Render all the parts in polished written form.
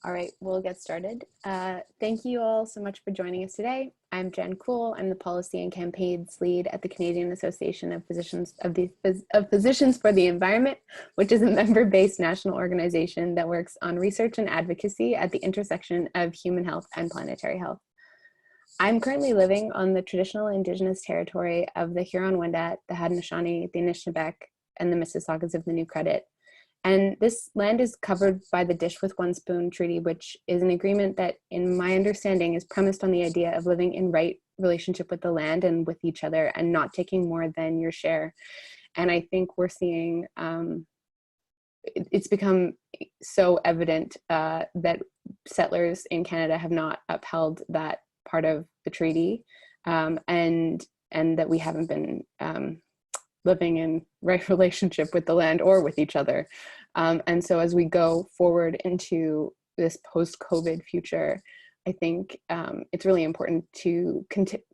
All right, we'll get started. Thank you all so much for joining us today. I'm Jen Kuhl. I'm the Policy and Campaigns Lead at the Canadian Association of Physicians for the Environment, which is a member-based national organization that works on research and advocacy at the intersection of human health and planetary health. I'm currently living on the traditional Indigenous territory of the Huron-Wendat, the Haudenosaunee, the Anishinaabe, and the Mississaugas of the New Credit. And this land is covered by the Dish with One Spoon Treaty, which is an agreement that, in my understanding, is premised on the idea of living in right relationship with the land and with each other and not taking more than your share. And I think we're seeing, it's become so evident that settlers in Canada have not upheld that part of the treaty, and that we haven't been living in right relationship with the land or with each other. And so as we go forward into this post-COVID future, I think it's really important to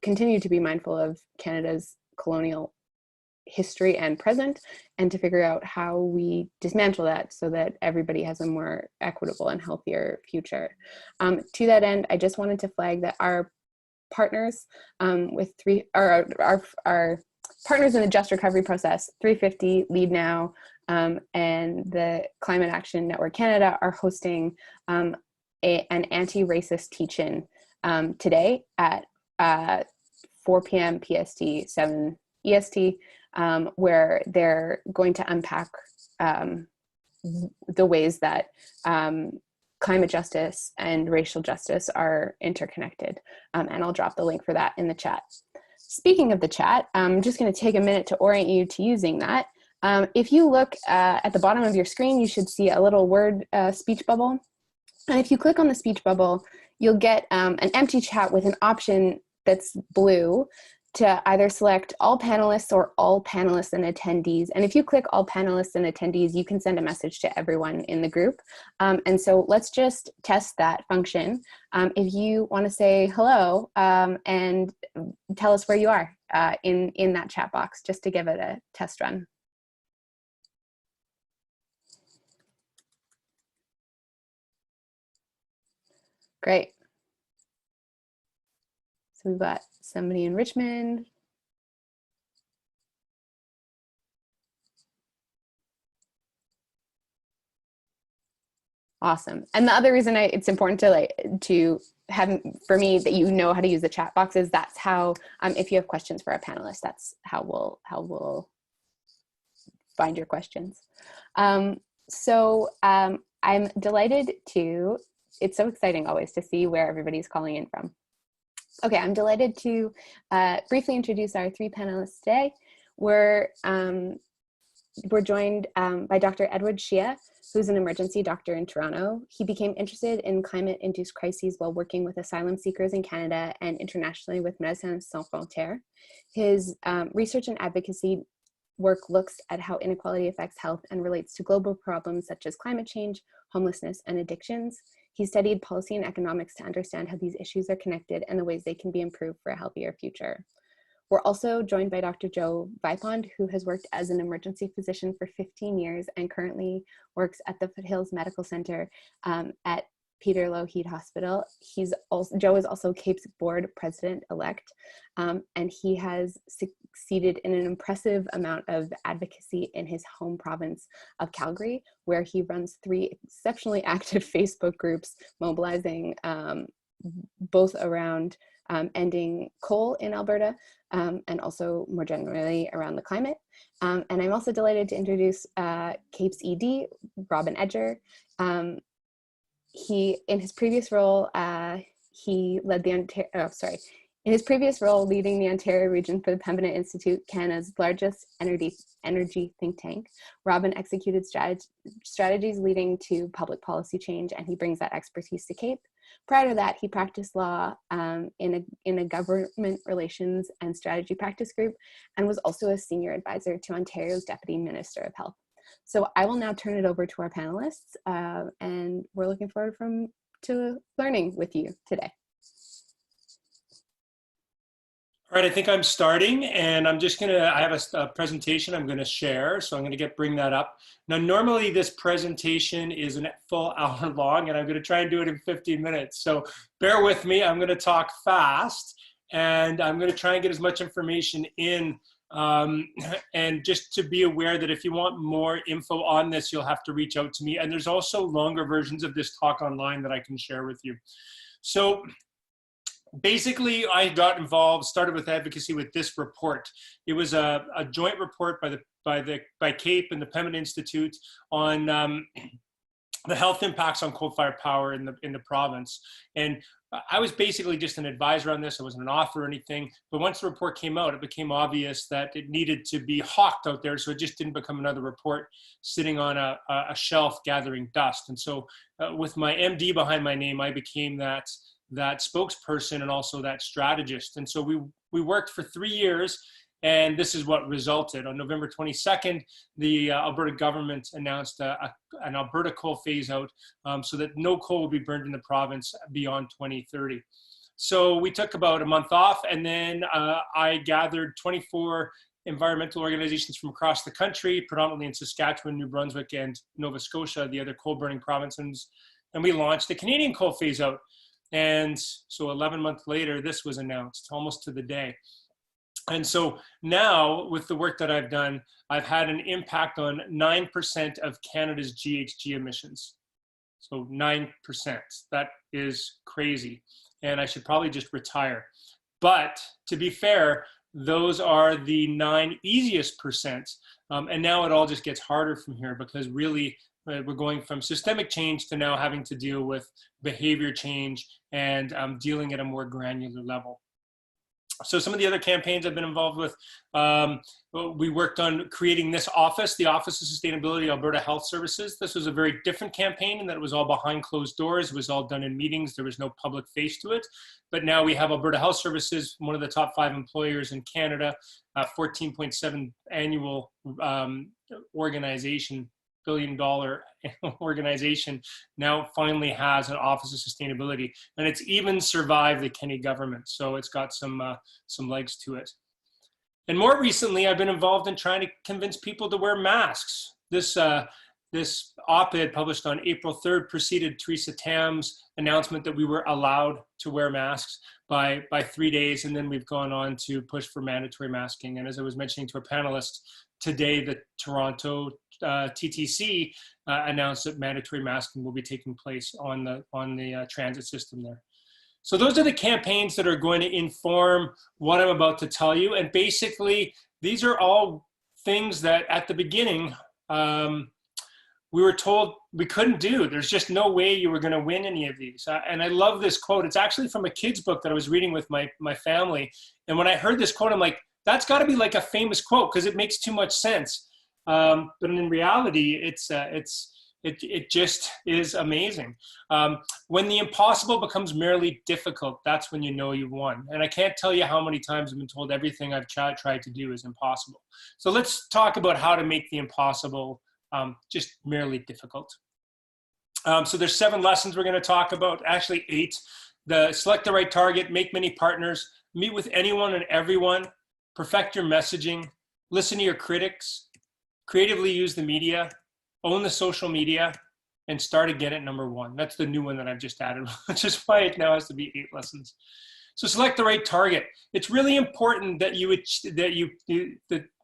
continue to be mindful of Canada's colonial history and present, and to figure out how we dismantle that so that everybody has a more equitable and healthier future. To that end, I just wanted to flag that our partners our partners in the Just Recovery process, 350, Lead Now, and the Climate Action Network Canada are hosting an anti-racist teach-in today at 4 p.m. PST, 7 EST, where they're going to unpack the ways that climate justice and racial justice are interconnected. And I'll drop the link for that in the chat. Speaking of the chat, I'm just going to take a minute to orient you to using that. If you look at the bottom of your screen, you should see a little word speech bubble. And if you click on the speech bubble, you'll get an empty chat with an option that's blue to either select all panelists or all panelists and attendees. And if you click all panelists and attendees, you can send a message to everyone in the group. And so let's just test that function. If you want to say hello and tell us where you are in that chat box, just to give it a test run. Great. So we've got somebody in Richmond. Awesome. And the other reason it's important to have, for me, that you know how to use the chat box is that's how, if you have questions for our panelists, that's how we'll find your questions. I'm delighted to, it's so exciting always to see where everybody's calling in from. Okay, I'm delighted to briefly introduce our three panelists today. We're joined by Dr. Edward Shia, who's an emergency doctor in Toronto. He became interested in climate-induced crises while working with asylum seekers in Canada and internationally with Médecins Sans Frontières. His research and advocacy work looks at how inequality affects health and relates to global problems such as climate change, homelessness, and addictions. He studied policy and economics to understand how these issues are connected and the ways they can be improved for a healthier future. We're also joined by Dr. Joe Vipond, who has worked as an emergency physician for 15 years and currently works at the Foothills Medical Center at Peter Lougheed Hospital. Joe is also CAPE's board president-elect, and he has succeeded in an impressive amount of advocacy in his home province of Calgary, where he runs 3 exceptionally active Facebook groups, mobilizing both around ending coal in Alberta and also more generally around the climate. And I'm also delighted to introduce CAPE's ED, Robin Edger. In his previous role, he led the in his previous role leading the Ontario region for the Pembina Institute, Canada's largest energy think tank, Robin executed strategies leading to public policy change, and he brings that expertise to CAPE. Prior to that, he practiced law in a government relations and strategy practice group, and was also a senior advisor to Ontario's Deputy Minister of Health. So I will now turn it over to our panelists, and we're looking forward to learning with you today. All right, I think I'm starting, and I have a presentation I'm gonna share, so I'm gonna bring that up. Now, normally this presentation is a full hour long, and I'm gonna try and do it in 15 minutes. So bear with me, I'm gonna talk fast, and I'm gonna try and get as much information in. And just to be aware that if you want more info on this, you'll have to reach out to me. And there's also longer versions of this talk online that I can share with you. So basically, I got involved, started with advocacy with this report. It was a joint report by CAPE and the Pembina Institute on the health impacts on coal-fired power in the province. And I was basically just an advisor on this. I wasn't an author or anything. But once the report came out, it became obvious that it needed to be hawked out there. So it just didn't become another report sitting on a shelf gathering dust. And so with my MD behind my name, I became that spokesperson and also that strategist. And so we worked for 3 years, and this is what resulted. On November 22nd, the Alberta government announced an Alberta coal phase out so that no coal will be burned in the province beyond 2030. So we took about a month off, and then I gathered 24 environmental organizations from across the country, predominantly in Saskatchewan, New Brunswick, and Nova Scotia, the other coal burning provinces, and we launched the Canadian coal phase out. And so 11 months later, this was announced, almost to the day. And so now, with the work that I've done, I've had an impact on 9% of Canada's GHG emissions. So 9%, that is crazy. And I should probably just retire. But to be fair, those are the 9 easiest percent. And now it all just gets harder from here, because really, we're going from systemic change to now having to deal with behavior change and dealing at a more granular level. So some of the other campaigns I've been involved with, we worked on creating this office, the Office of Sustainability Alberta Health Services. This was a very different campaign in that it was all behind closed doors. It was all done in meetings. There was no public face to it. But now we have Alberta Health Services, one of the top 5 employers in Canada, 14.7 annual organization, billion-dollar organization, now finally has an Office of Sustainability, and it's even survived the Kenney government. So it's got some legs to it. And more recently, I've been involved in trying to convince people to wear masks. This op-ed published on April 3rd preceded Theresa Tam's announcement that we were allowed to wear masks by 3 days, and then we've gone on to push for mandatory masking. And as I was mentioning to a panelist today, the Toronto TTC announced that mandatory masking will be taking place on the transit system there. So those are the campaigns that are going to inform what I'm about to tell you. And basically, these are all things that at the beginning, we were told we couldn't do. There's just no way you were going to win any of these. And I love this quote. It's actually from a kid's book that I was reading with my family. And when I heard this quote, I'm like, that's got to be like a famous quote, because it makes too much sense. But in reality, it just is amazing. When the impossible becomes merely difficult, that's when you know you've won. And I can't tell you how many times I've been told everything I've tried to do is impossible. So let's talk about how to make the impossible just merely difficult. So there's 7 lessons we're going to talk about, actually 8. Select the right target, make many partners, meet with anyone and everyone, perfect your messaging, listen to your critics, creatively use the media, own the social media, and start again at number 1. That's the new one that I've just added, which is why it now has to be 8 lessons. So select the right target. It's really important that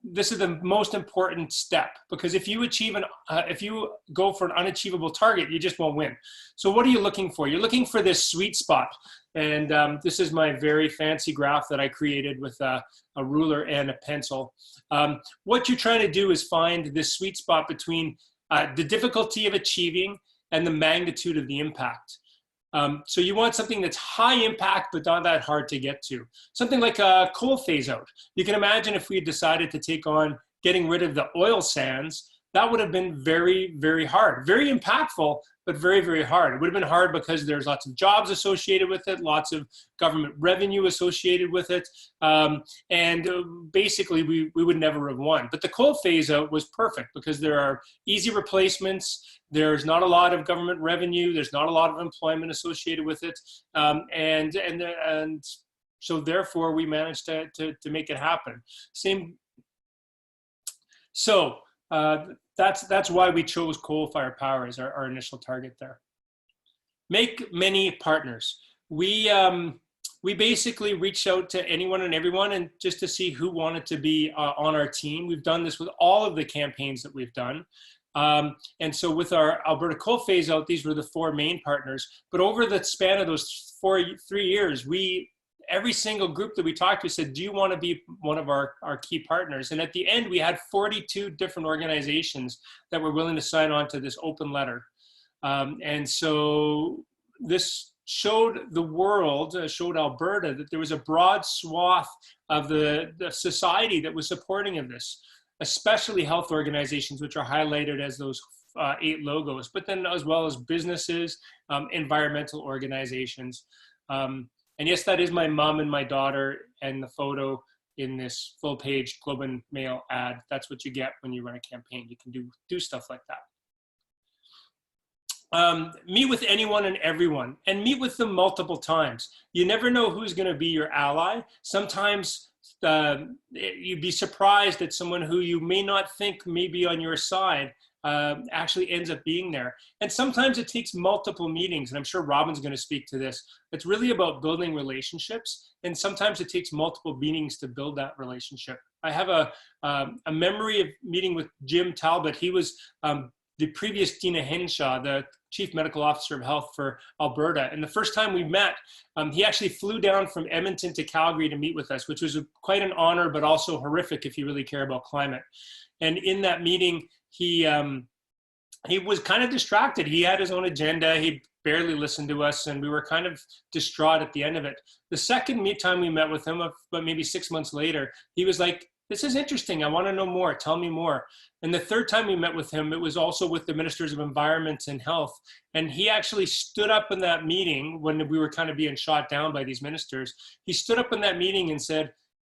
this is the most important step, because if you if you go for an unachievable target, you just won't win. So what are you looking for? You're looking for this sweet spot. And this is my very fancy graph that I created with a ruler and a pencil. What you're trying to do is find this sweet spot between the difficulty of achieving and the magnitude of the impact. So you want something that's high impact, but not that hard to get to. Something like a coal phase out. You can imagine if we had decided to take on getting rid of the oil sands, that would have been very, very hard. Very impactful, but very, very hard. It would have been hard because there's lots of jobs associated with it, lots of government revenue associated with it. And basically, we would never have won. But the coal phase out was perfect because there are easy replacements. There's not a lot of government revenue. There's not a lot of employment associated with it. And So therefore, we managed to make it happen. So that's why we chose coal-fired power as our initial target there. Make many partners. We basically reached out to anyone and everyone and just to see who wanted to be on our team. We've done this with all of the campaigns that we've done. And so with our Alberta coal phase out, these were the 4 main partners. But over the span of those 3 years, every single group that we talked to said, do you want to be one of our key partners? And at the end, we had 42 different organizations that were willing to sign on to this open letter. And so this showed the world, showed Alberta, that there was a broad swath of the society that was supporting of this, especially health organizations, which are highlighted as those 8 logos, but then as well as businesses, environmental organizations. And yes, that is my mom and my daughter and the photo in this full-page Globe and Mail ad. That's what you get when you run a campaign. You can do stuff like that. Meet with anyone and everyone, and meet with them multiple times. You never know who's going to be your ally. Sometimes you'd be surprised that someone who you may not think may be on your side actually ends up being there. And sometimes it takes multiple meetings, and I'm sure Robin's going to speak to this. It's really about building relationships, and sometimes it takes multiple meetings to build that relationship. I have a memory of meeting with Jim Talbot. He was the previous Dina Henshaw, the Chief Medical Officer of Health for Alberta. And the first time we met, he actually flew down from Edmonton to Calgary to meet with us, which was quite an honor, but also horrific if you really care about climate. And in that meeting, he was kind of distracted. He had his own agenda. He barely listened to us, and we were kind of distraught at the end of it. The second time we met with him, but maybe 6 months later, he was like, this is interesting. I want to know more. Tell me more. And the third time we met with him, it was also with the Ministers of Environment and Health. And he actually stood up in that meeting when we were kind of being shot down by these ministers. He stood up in that meeting and said,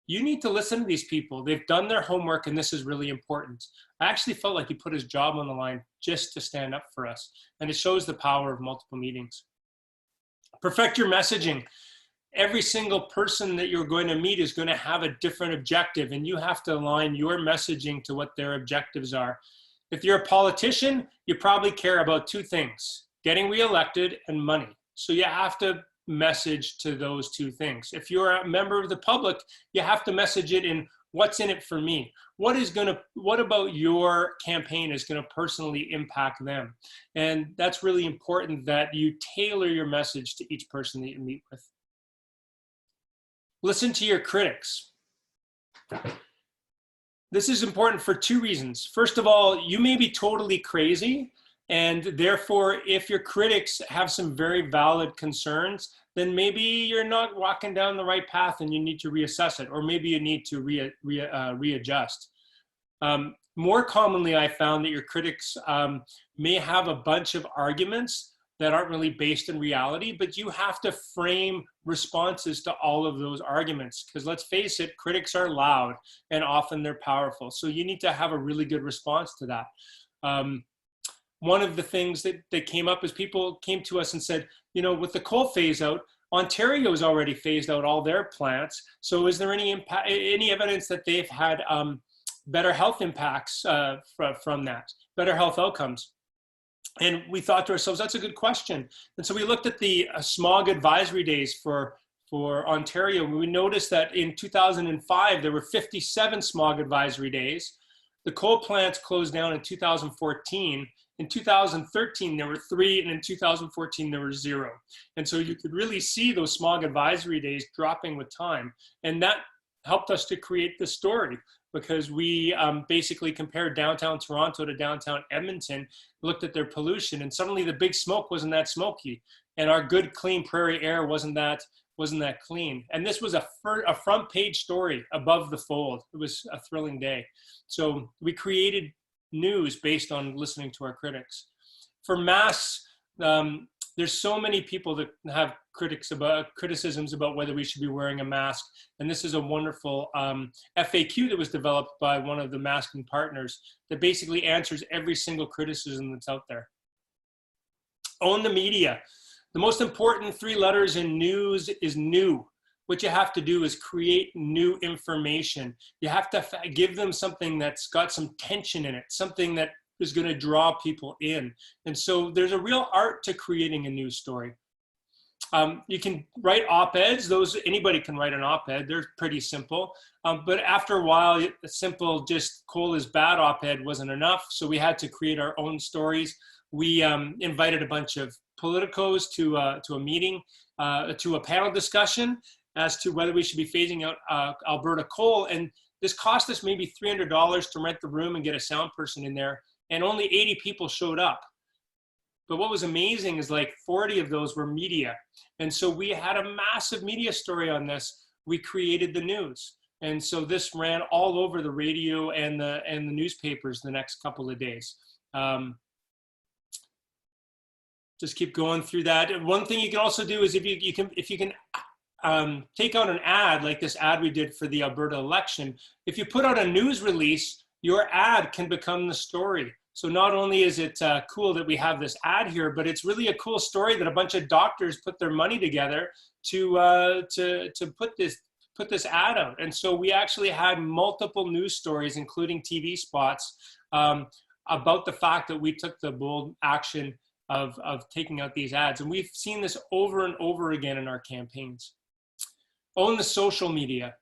you need to listen to these people. They've done their homework, and this is really important. I actually felt like he put his job on the line just to stand up for us. And it shows the power of multiple meetings. Perfect your messaging. Every single person that you're going to meet is going to have a different objective, and you have to align your messaging to what their objectives are. If you're a politician, you probably care about 2 things, getting reelected and money. So you have to message to those 2 things. If you're a member of the public, you have to message it in what's in it for me. What about your campaign is going to personally impact them? And that's really important, that you tailor your message to each person that you meet with. Listen to your critics. This is important for 2 reasons. First of all, you may be totally crazy, and therefore, if your critics have some very valid concerns, then maybe you're not walking down the right path and you need to reassess it, or maybe you need to readjust. More commonly, I found that your critics may have a bunch of arguments that aren't really based in reality, but you have to frame responses to all of those arguments, because let's face it, critics are loud and often they're powerful. So you need to have a really good response to that. One of the things that came up is people came to us and said, you know, with the coal phase out, Ontario's already phased out all their plants. So is there any evidence that they've had better health impacts from that, better health outcomes? And we thought to ourselves, that's a good question. And so we looked at the smog advisory days for Ontario. We noticed that in 2005, there were 57 smog advisory days. The coal plants closed down in 2014. In 2013, there were 3, and in 2014, there were 0. And so you could really see those smog advisory days dropping with time. And that helped us to create this story, because we basically compared downtown Toronto to downtown Edmonton, looked at their pollution, and suddenly the big smoke wasn't that smoky, and our good, clean prairie air wasn't that clean. And this was a front page story above the fold. It was a thrilling day. So we created news based on listening to our critics. For masks, there's so many people that have criticisms about whether we should be wearing a mask. And this is a wonderful FAQ that was developed by one of the masking partners that basically answers every single criticism that's out there. Own the media. The most important 3 letters in news is new. what you have to do is create new information. You have to give them something that's got some tension in it, something that is going to draw people in. And so there's a real art to creating a news story. You can write op-eds. Anybody can write an op-ed. They're pretty simple. But after a while, a simple just coal is bad op-ed wasn't enough. So we had to create our own stories. We invited a bunch of politicos to a meeting, to a panel discussion as to whether we should be phasing out Alberta coal. And this cost us maybe $300 to rent the room and get a sound person in there. And only 80 people showed up. But what was amazing is like 40 of those were media. And so we had a massive media story on this. We created the news. And so this ran all over the radio and the newspapers the next couple of days. Just keep going through that. And one thing you can also do is if you can take out an ad, like this ad we did for the Alberta election, if you put out a news release, your ad can become the story. So not only is it cool that we have this ad here, but it's really a cool story that a bunch of doctors put their money together to put this ad out. And so we actually had multiple news stories, including TV spots, about the fact that we took the bold action of taking out these ads. And we've seen this over and over again in our campaigns. Own the social media.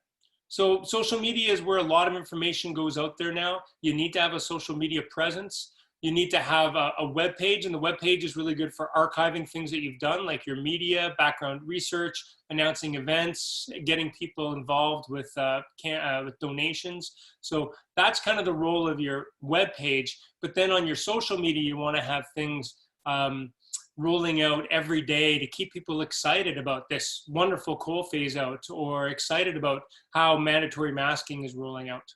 So social media is where a lot of information goes out there now. You need to have a social media presence. You need to have a web page, and the web page is really good for archiving things that you've done, like your media, background research, announcing events, getting people involved with donations. So that's kind of the role of your web page. But then on your social media, you want to have things rolling out every day to keep people excited about this wonderful coal phase out, or excited about how mandatory masking is rolling out.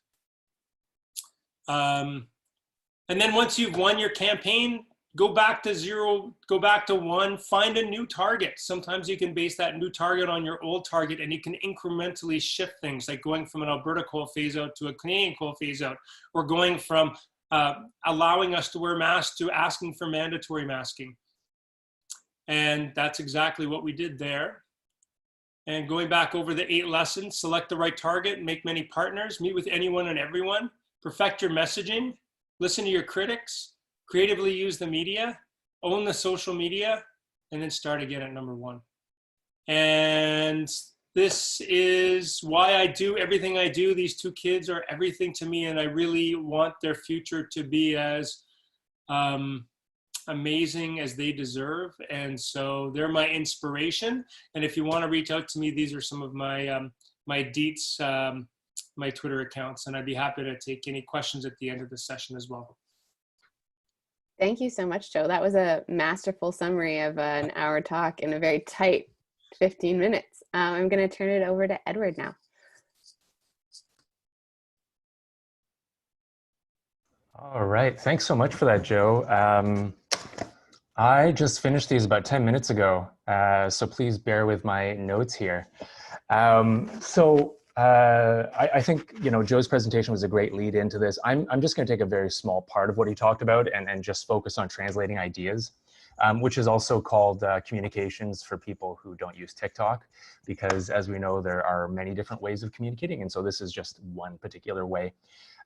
And then once you've won your campaign, go back to zero, go back to one, find a new target. Sometimes you can base that new target on your old target, and you can incrementally shift things, like going from an Alberta coal phase out to a Canadian coal phase out, or going from allowing us to wear masks to asking for mandatory masking. And that's exactly what we did there. And going back over the 8 lessons: select the right target, make many partners, meet with anyone and everyone, perfect your messaging, listen to your critics, creatively use the media, own the social media, and then start again at number 1. And this is why I do everything I do. These 2 kids are everything to me, and I really want their future to be as amazing as they deserve. And so they're my inspiration. And if you want to reach out to me, these are some of my my deets, my Twitter accounts, and I'd be happy to take any questions at the end of the session as well. Thank you so much, Joe. That was a masterful summary of an hour talk in a very tight 15 minutes. I'm going to turn it over to Edward now. All right, thanks so much for that, Joe. I just finished these about 10 minutes ago, so please bear with my notes here. I think, you know, Joe's presentation was a great lead into this. I'm just going to take a very small part of what he talked about and just focus on translating ideas, which is also called communications for people who don't use TikTok, because as we know, there are many different ways of communicating, and so this is just one particular way.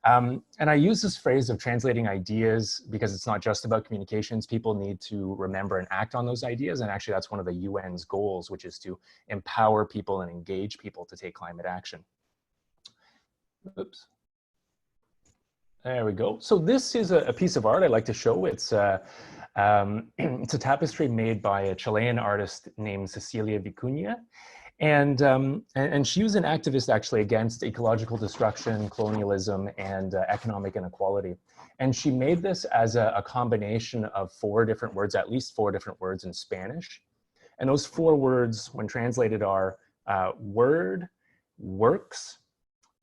And I use this phrase of translating ideas because it's not just about communications. People need to remember and act on those ideas. And actually, that's one of the UN's goals, which is to empower people and engage people to take climate action. Oops. There we go. So this is a piece of art I like to show. It's a tapestry made by a Chilean artist named Cecilia Vicuña. And she was an activist actually against ecological destruction, colonialism, and economic inequality. And she made this as a combination of 4 different words, at least 4 different words in Spanish. And those 4 words, when translated, are word, works,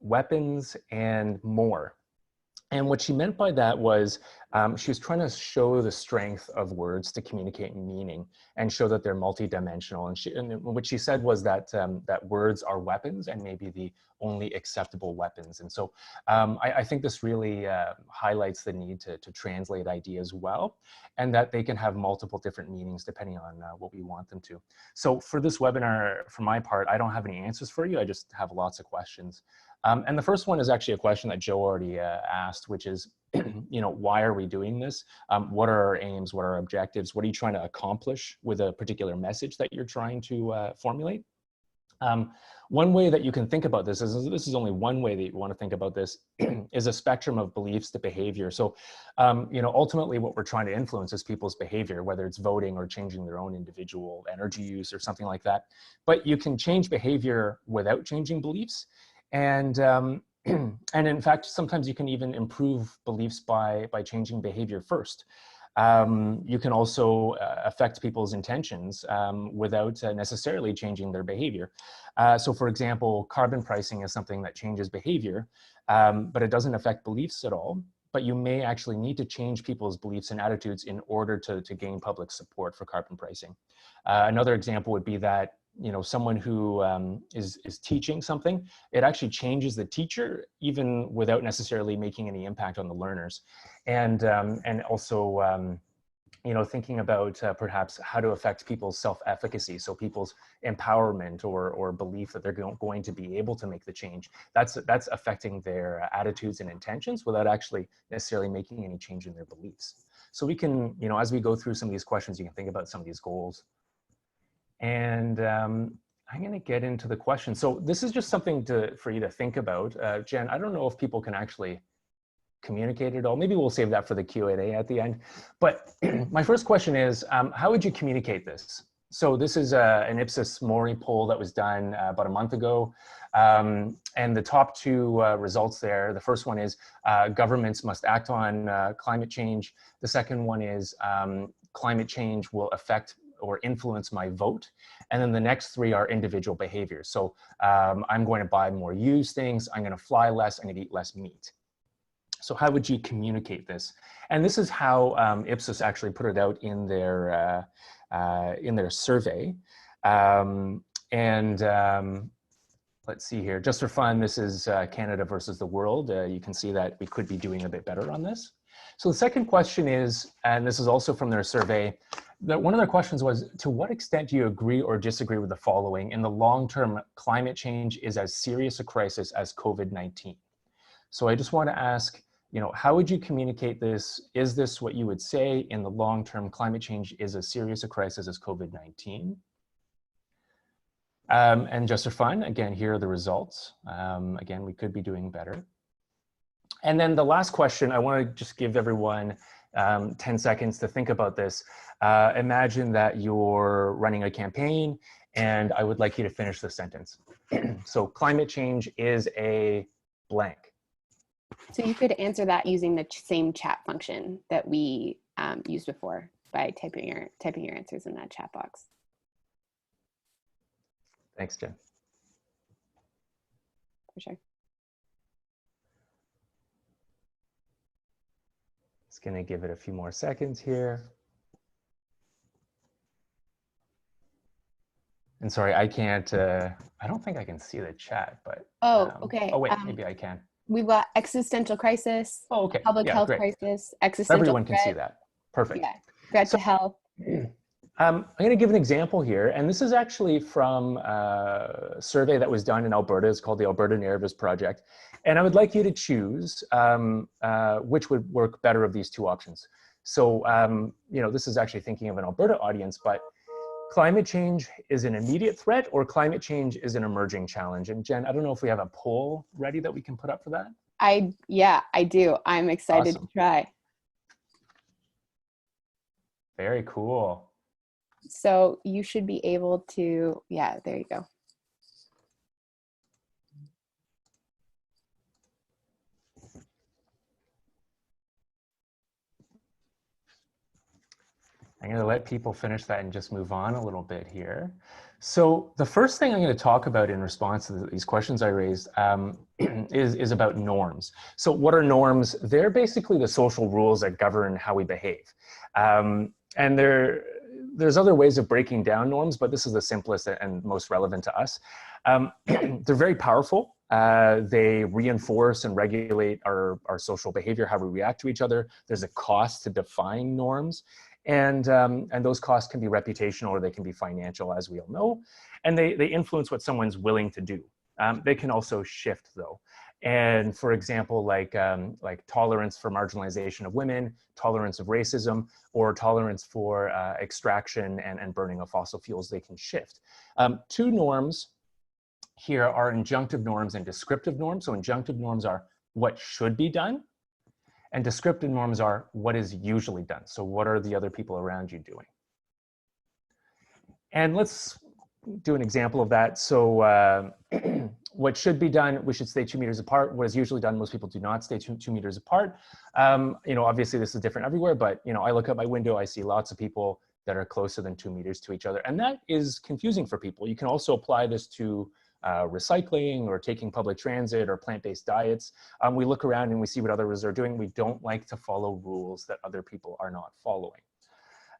weapons, and more. And what she meant by that was she was trying to show the strength of words to communicate meaning and show that they're multidimensional. And what she said was that that words are weapons and maybe the only acceptable weapons. And so I think this really highlights the need to translate ideas well, and that they can have multiple different meanings depending on what we want them to. So for this webinar, for my part, I don't have any answers for you. I just have lots of questions. And the first one is actually a question that Joe already asked, which is, why are we doing this? What are our aims? What are our objectives? What are you trying to accomplish with a particular message that you're trying to formulate? One way that you can think about this is only one way that you want to think about this is a spectrum of beliefs to behavior. So, ultimately what we're trying to influence is people's behavior, whether it's voting or changing their own individual energy use or something like that. But you can change behavior without changing beliefs. And in fact, sometimes you can even improve beliefs by changing behavior first. You can also affect people's intentions without necessarily changing their behavior. So for example, carbon pricing is something that changes behavior, but it doesn't affect beliefs at all. But you may actually need to change people's beliefs and attitudes in order to gain public support for carbon pricing. Another example would be that someone who is teaching something, it actually changes the teacher even without necessarily making any impact on the learners. And also, thinking about perhaps how to affect people's self-efficacy, so people's empowerment or belief that they're going to be able to make the change. That's affecting their attitudes and intentions without actually necessarily making any change in their beliefs. So we can, as we go through some of these questions, you can think about some of these goals. And I'm going to get into the question. So this is just something for you to think about. Jen, I don't know if people can actually communicate it all. Maybe we'll save that for the Q&A at the end. But my first question is, how would you communicate this? So this is an Ipsos Mori poll that was done about a month ago. And the top two results there, the first one is governments must act on climate change. The second one is climate change will affect or influence my vote. And then the next three are individual behaviors. So I'm going to buy more used things. I'm going to fly less. I'm going to eat less meat. So how would you communicate this? And this is how Ipsos actually put it out in their survey. Let's see here, just for fun, this is Canada versus the world. You can see that we could be doing a bit better on this. So the second question is, and this is also from their survey, that one of their questions was, to what extent do you agree or disagree with the following? In the long term, climate change is as serious a crisis as COVID-19. So I just want to ask, how would you communicate this? Is this what you would say in the long term, climate change is as serious a crisis as COVID-19? And just for fun, again, here are the results. Again, we could be doing better. And then the last question, I want to just give everyone 10 seconds to think about this. Imagine that you're running a campaign, and I would like you to finish the sentence. So climate change is a blank. So you could answer that using the same chat function that we used before by typing your answers in that chat box. Thanks, Jen. For sure. Just going to give it a few more seconds here. And sorry, I can't, I don't think I can see the chat, but. Oh, okay. Oh, wait, maybe I can. We've got existential crisis, okay. public health great. crisis, existential Everyone can threat. see that. Perfect. Yeah, threat to health. I'm going to give an example here, and this is actually from a survey that was done in Alberta. It's called the Alberta Narratives Project. And I would like you to choose which would work better of these two options. So, this is actually thinking of an Alberta audience, but climate change is an immediate threat or climate change is an emerging challenge. And Jen, I don't know if we have a poll ready that we can put up for that. Yeah, I do. I'm excited Awesome. to try. Very cool. So you should be able to, yeah, there you go. I'm going to let people finish that and just move on a little bit here. So the first thing I'm going to talk about in response to these questions I raised is about norms. So what are norms? They're basically the social rules that govern how we behave. And there's other ways of breaking down norms, but this is the simplest and most relevant to us. They're very powerful. They reinforce and regulate our social behavior, how we react to each other. There's a cost to define norms. And those costs can be reputational or they can be financial, as we all know. And they influence what someone's willing to do. They can also shift, though. And for example, like tolerance for marginalization of women, tolerance of racism, or tolerance for extraction and burning of fossil fuels, they can shift. Two norms here are injunctive norms and descriptive norms. So injunctive norms are what should be done, and descriptive norms are what is usually done. So what are the other people around you doing? And let's do an example of that. So what should be done, we should stay 2 meters apart. What is usually done, most people do not stay two meters apart. Obviously this is different everywhere, but I look out my window, I see lots of people that are closer than 2 meters to each other. And that is confusing for people. You can also apply this to recycling or taking public transit or plant-based diets. We look around and we see what others are doing. We don't like to follow rules that other people are not following.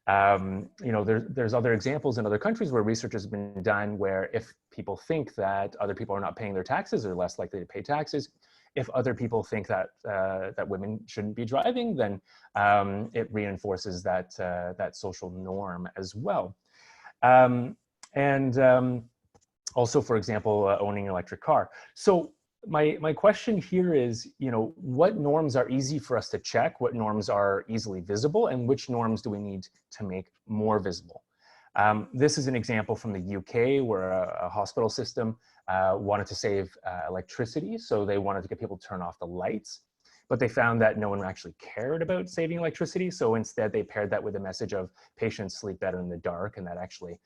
There's other examples in other countries where research has been done where if people think that other people are not paying their taxes, they're less likely to pay taxes. If other people think that that women shouldn't be driving, then it reinforces that social norm as well. Also, for example, owning an electric car. So my question here is, what norms are easy for us to check? What norms are easily visible? And which norms do we need to make more visible? This is an example from the UK where a hospital system wanted to save electricity. So they wanted to get people to turn off the lights. But they found that no one actually cared about saving electricity. So instead, they paired that with a message of patients sleep better in the dark. And that actually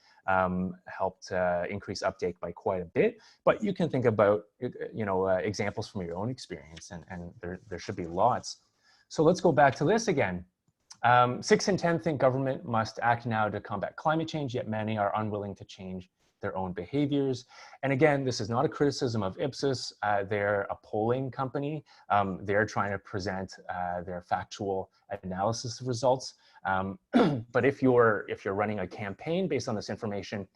helped increase uptake by quite a bit. But you can think about examples from your own experience, and there should be lots. So let's go back to this again. 6 in 10 think government must act now to combat climate change, yet many are unwilling to change their own behaviors. And again, this is not a criticism of Ipsos. They're a polling company. They're trying to present their factual analysis of results. But if you're running a campaign based on this information,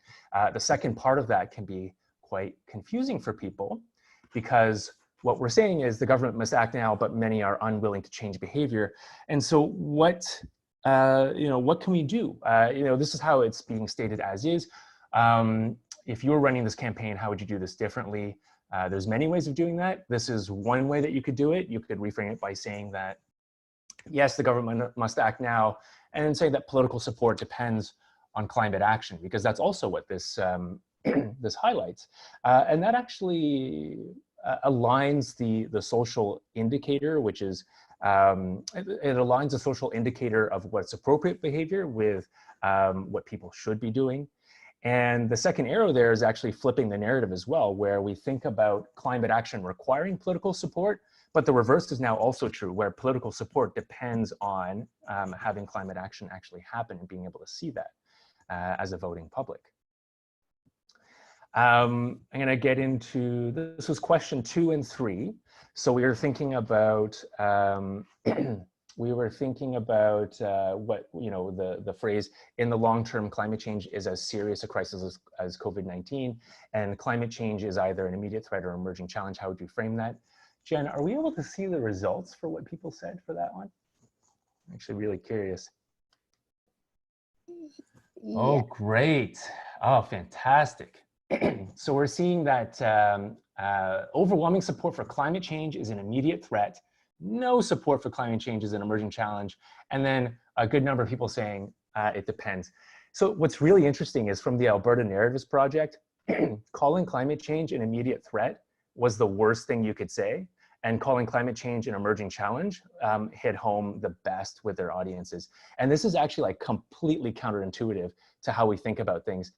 the second part of that can be quite confusing for people, because what we're saying is the government must act now, but many are unwilling to change behavior. And so what can we do? This is how it's being stated as is. If you were running this campaign, how would you do this differently? There's many ways of doing that. This is one way that you could do it. You could reframe it by saying that, yes, the government must act now, and then say that political support depends on climate action, because that's also what this, this highlights. And that actually aligns the social indicator, which is, it aligns the social indicator of what's appropriate behavior with what people should be doing. And the second arrow there is actually flipping the narrative as well, where we think about climate action requiring political support, but the reverse is now also true, where political support depends on having climate action actually happen and being able to see that as a voting public. I'm going to get into, this was question 2 and 3. So we were thinking about what, the phrase, in the long term, climate change is as serious a crisis as COVID-19, and climate change is either an immediate threat or emerging challenge. How would you frame that? Jen, are we able to see the results for what people said for that one? I'm actually really curious. Yeah. Oh, great. Oh, fantastic. So we're seeing that overwhelming support for climate change is an immediate threat. No support for climate change is an emerging challenge. And then a good number of people saying it depends. So what's really interesting is from the Alberta Narratives Project, calling climate change an immediate threat was the worst thing you could say. And calling climate change an emerging challenge hit home the best with their audiences. And this is actually like completely counterintuitive to how we think about things.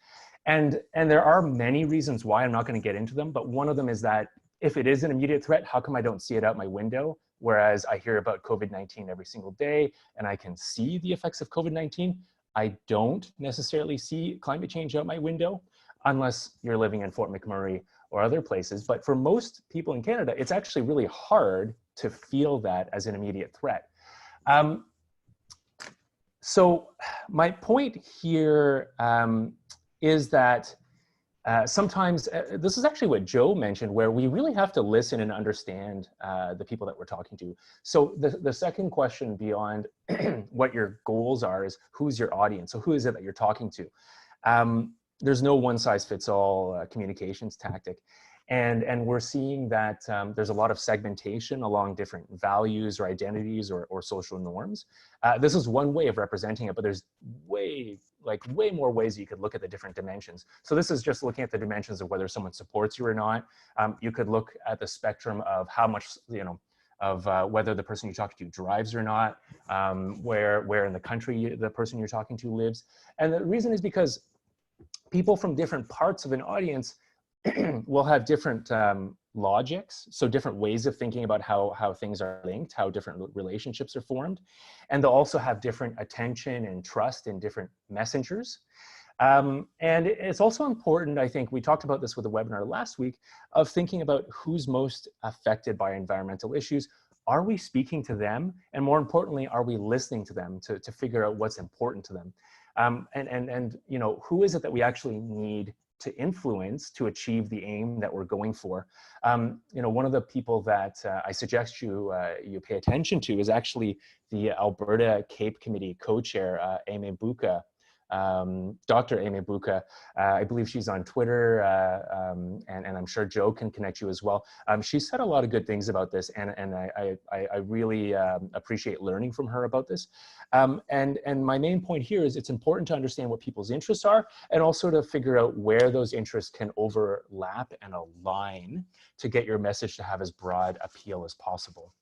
And there are many reasons why. I'm not going to get into them, but one of them is that if it is an immediate threat, how come I don't see it out my window? Whereas I hear about COVID-19 every single day and I can see the effects of COVID-19. I don't necessarily see climate change out my window. unless you're living in Fort McMurray or other places. But for most people in Canada, it's actually really hard to feel that as an immediate threat. So my point here is that sometimes, this is actually what Joe mentioned, where we really have to listen and understand the people that we're talking to. So the second question beyond what your goals are is who's your audience? So who is it that you're talking to? There's no one size fits all communications tactic. And we're seeing that there's a lot of segmentation along different values or identities or social norms. This is one way of representing it, but there's way more ways you could look at the different dimensions. So this is just looking at the dimensions of whether someone supports you or not. You could look at the spectrum of how much, of whether the person you're talking to drives or not, where in the country the person you're talking to lives. And the reason is because people from different parts of an audience will have different logics, so different ways of thinking about how things are linked, how different relationships are formed. And they'll also have different attention and trust in different messengers. And it's also important, I think, we talked about this with the webinar last week, of thinking about who's most affected by environmental issues. Are we speaking to them? And more importantly, are we listening to them to figure out what's important to them? And who is it that we actually need to influence to achieve the aim that we're going for? One of the people that I suggest you pay attention to is actually the Alberta Cape Committee co-chair, Amy Buka. Dr. Amy Buka, I believe she's on Twitter, and I'm sure Joe can connect you as well. She said a lot of good things about this, and I really appreciate learning from her about this. And my main point here is it's important to understand what people's interests are, and also to figure out where those interests can overlap and align to get your message to have as broad appeal as possible.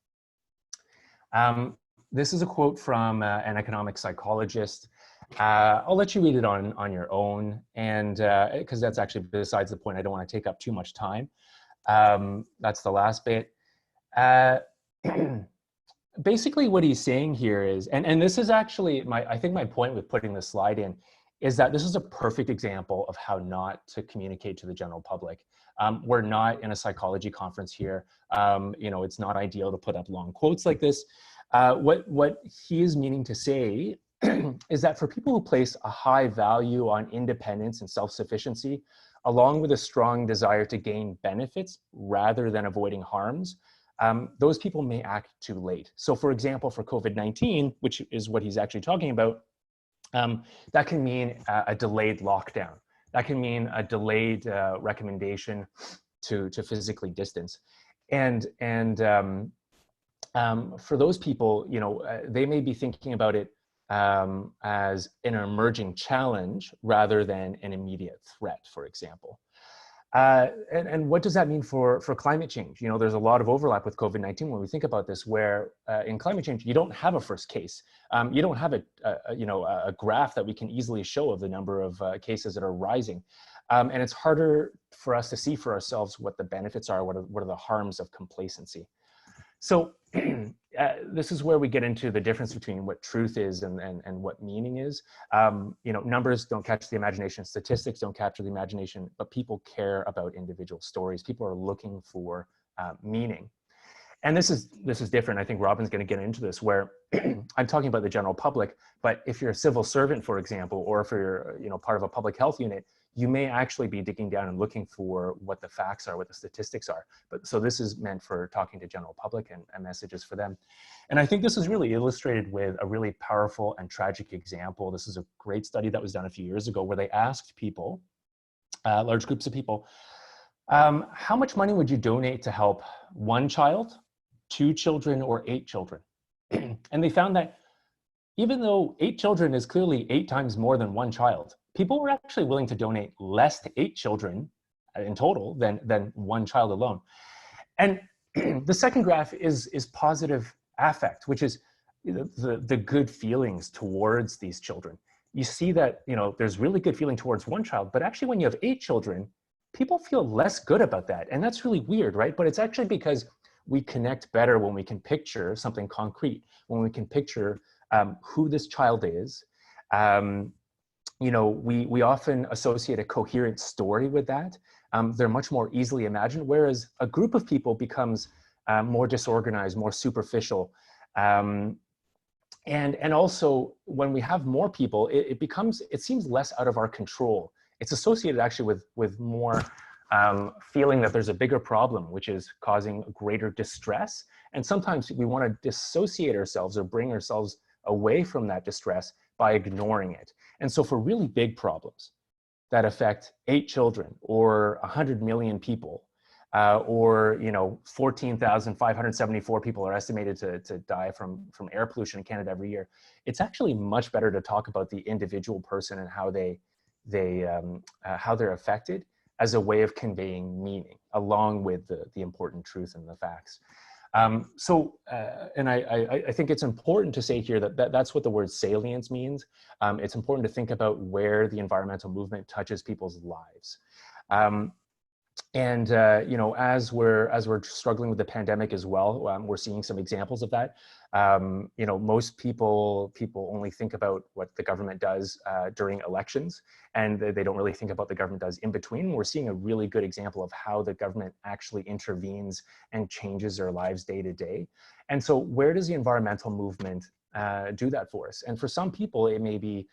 This is a quote from an economic psychologist. I'll let you read it on your own, and because that's actually besides the point. I don't want to take up too much time. That's the last bit. Basically what he's saying here is, and this is actually I think my point with putting this slide in, is that this is a perfect example of how not to communicate to the general public. We're not in a psychology conference here. It's not ideal to put up long quotes like this. What he is meaning to say is that for people who place a high value on independence and self-sufficiency, along with a strong desire to gain benefits rather than avoiding harms, those people may act too late. So for example, for COVID-19, which is what he's actually talking about, that can mean a delayed lockdown. That can mean a delayed recommendation to physically distance. And for those people, they may be thinking about it as an emerging challenge rather than an immediate threat, for example. And what does that mean for climate change? There's a lot of overlap with COVID-19 when we think about this, where in climate change, you don't have a first case. You don't have a graph that we can easily show of the number of cases that are rising. And it's harder for us to see for ourselves what the benefits are, what are the harms of complacency. So this is where we get into the difference between what truth is and what meaning is. Numbers don't catch the imagination, statistics don't capture the imagination, but people care about individual stories. People are looking for meaning. And this is different. I think Robin's going to get into this, where I'm talking about the general public, but if you're a civil servant, for example, or if you're part of a public health unit, you may actually be digging down and looking for what the facts are, what the statistics are. But so this is meant for talking to general public and messages for them. And I think this is really illustrated with a really powerful and tragic example. This is a great study that was done a few years ago, where they asked people, large groups of people, how much money would you donate to help one child, 2 children, or 8 children? And they found that even though 8 children is clearly 8 times more than 1 child, people were actually willing to donate less to 8 children in total than 1 child alone. And the second graph is positive affect, which is the good feelings towards these children. You see that there's really good feeling towards 1 child, but actually when you have 8 children, people feel less good about that. And that's really weird, right? But it's actually because we connect better when we can picture something concrete, when we can picture who this child is, we often associate a coherent story with that. They're much more easily imagined, whereas a group of people becomes more disorganized, more superficial. And also, when we have more people, it seems less out of our control. It's associated actually with more feeling that there's a bigger problem, which is causing greater distress. And sometimes we want to dissociate ourselves or bring ourselves away from that distress by ignoring it. And so for really big problems that affect 8 children or 100 million people, or 14,574 people are estimated to die from air pollution in Canada every year, it's actually much better to talk about the individual person and how they're affected as a way of conveying meaning, along with the important truth and the facts. And I think it's important to say here that that's what the word salience means. It's important to think about where the environmental movement touches people's lives. As we're struggling with the pandemic as well, we're seeing some examples of that. Most people only think about what the government does during elections, and they don't really think about what the government does in between. We're seeing a really good example of how the government actually intervenes and changes their lives day to day. And so where does the environmental movement do that for us? And for some people, it may be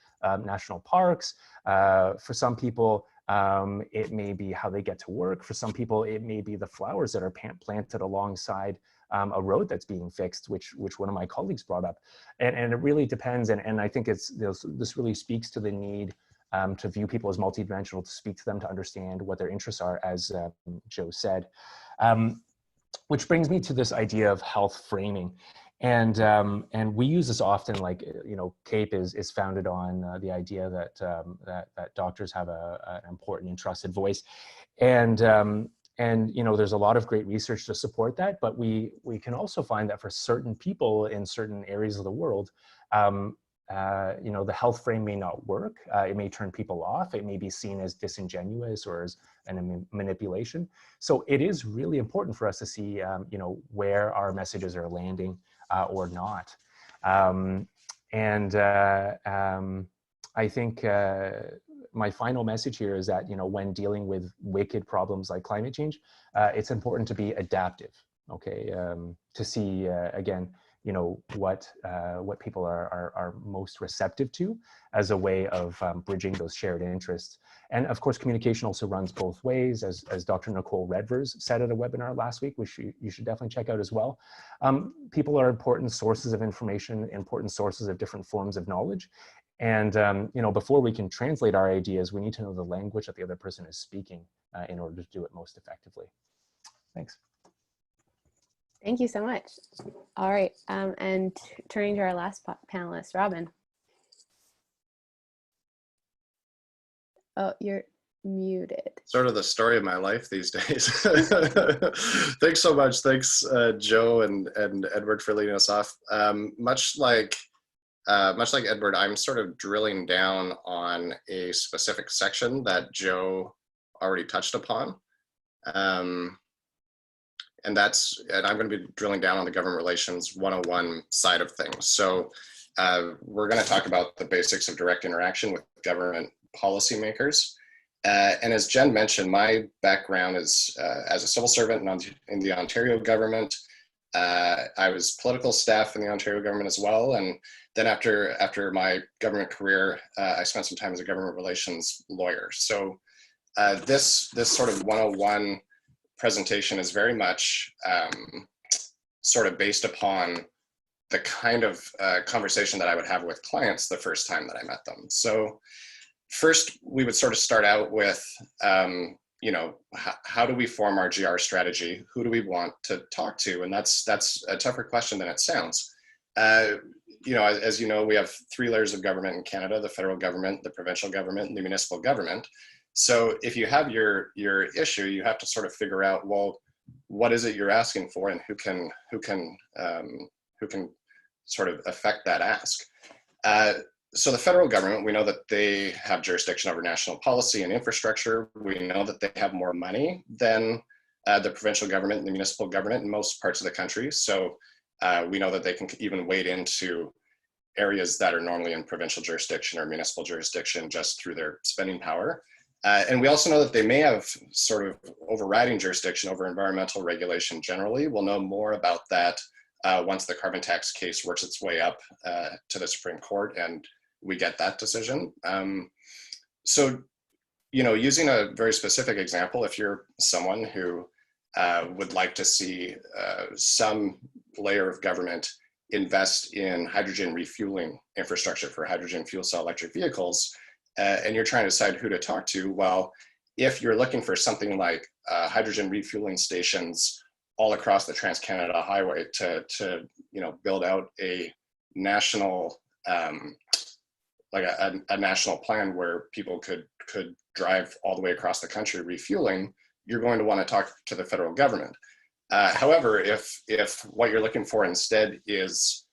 national parks. For some people, it may be how they get to work. For some people, it may be the flowers that are planted alongside a road that's being fixed, which one of my colleagues brought up. And it really depends. And I think this really speaks to the need to view people as multidimensional, to speak to them, to understand what their interests are, as Joe said. Which brings me to this idea of health framing. And we use this often, like, CAPE is founded on the idea that doctors have an important and trusted voice. And there's a lot of great research to support that, but we can also find that for certain people in certain areas of the world, the health frame may not work. It may turn people off. It may be seen as disingenuous or as a manipulation. So it is really important for us to see, where our messages are landing or not. I think my final message here is that, when dealing with wicked problems like climate change, it's important to be adaptive, okay? To see, again, what people are most receptive to as a way of bridging those shared interests. And of course, communication also runs both ways, as Dr. Nicole Redvers said at a webinar last week, which you should definitely check out as well. People are important sources of information, important sources of different forms of knowledge. And before we can translate our ideas, we need to know the language that the other person is speaking in order to do it most effectively. Thanks. Thank you so much. All right, and turning to our last panelist, Robin. Oh, you're muted. Sort of the story of my life these days. Thanks so much. Thanks, Joe and Edward, for leading us off. Much like Edward, I'm sort of drilling down on a specific section that Joe already touched upon. And I'm going to be drilling down on the government relations 101 side of things. So we're going to talk about the basics of direct interaction with government policymakers. And as Jen mentioned, my background is as a civil servant in the Ontario government. I was political staff in the Ontario government as well. And then after my government career, I spent some time as a government relations lawyer. So this sort of 101 presentation is very much sort of based upon the kind of conversation that I would have with clients the first time that I met them. So first, we would sort of start out with, how do we form our GR strategy? Who do we want to talk to? And that's a tougher question than it sounds. As you know, we have 3 layers of government in Canada: the federal government, the provincial government, and the municipal government. So if you have your issue, you have to sort of figure out, well, what is it you're asking for, and who can sort of affect that ask. So the federal government, we know that they have jurisdiction over national policy and infrastructure. We know that they have more money than the provincial government and the municipal government in most parts of the country. So we know that they can even wade into areas that are normally in provincial jurisdiction or municipal jurisdiction just through their spending power. And we also know that they may have sort of overriding jurisdiction over environmental regulation generally. We'll know more about that once the carbon tax case works its way up to the Supreme Court and we get that decision. So, you know, using a very specific example, if you're someone who would like to see some layer of government invest in hydrogen refueling infrastructure for hydrogen fuel cell electric vehicles, and you're trying to decide who to talk to, well, if you're looking for something like hydrogen refueling stations all across the Trans-Canada Highway to you know, build out a national like a national plan where people could drive all the way across the country refueling, you're going to want to talk to the federal government. However, if what you're looking for instead is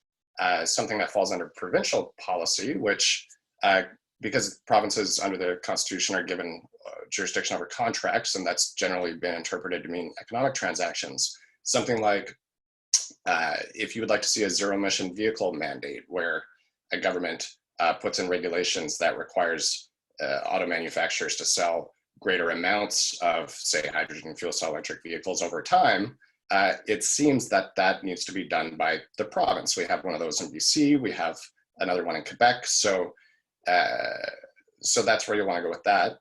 something that falls under provincial policy, which because provinces under the Constitution are given jurisdiction over contracts, and that's generally been interpreted to mean economic transactions, something like if you would like to see a zero emission vehicle mandate where a government puts in regulations that requires auto manufacturers to sell greater amounts of, say, hydrogen fuel cell electric vehicles over time, it seems that that needs to be done by the province. We have one of those in BC, we have another one in Quebec, so that's where you want to go with that.